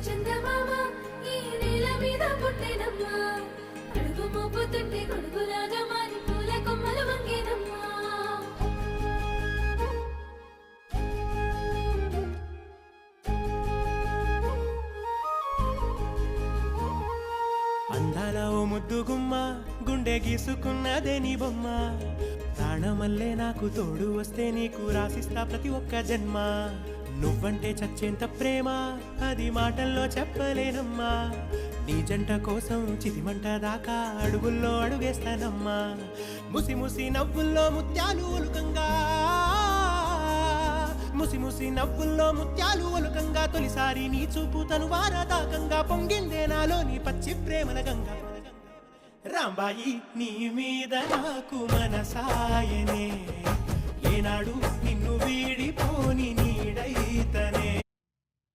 చందమామ ఈ నేల మీద పుట్టెనమ్మా అడుగు మోపుతుంటే గొడుగులాగా మారి పూల కొమ్మలు వంగేనమ్మా అందాల ఓ ముద్దు గుమ్మ గుండె గీసుకున్నదే నీ బొమ్మ ప్రాణమల్లే నాకు తోడు వస్తే నీకు రాసిస్తా ప్రతి ఒక్క జన్మ నువ్వంటే చచ్చేంత ప్రేమ అది మాటల్లో చెప్పలేనమ్మా నీ జంట కోసం చితిమంట దాకా అడుగుల్లో అడుగేస్తానమ్మా ముసి ముసి నవ్వుల్లో ముత్యాలు ఒలుకంగా ముసి ముసి నవ్వుల్లో ముత్యాలు ఒలుకంగా తొలిసారి నీ చూపు తను వారదాకంగా పొంగిందే నాలో నీ పచ్చి ప్రేమల గంగా రాంబాయి నీ మీద నాకు మనసాయనే ఏనాడు నిన్ను వీడిపోని నీడైతనే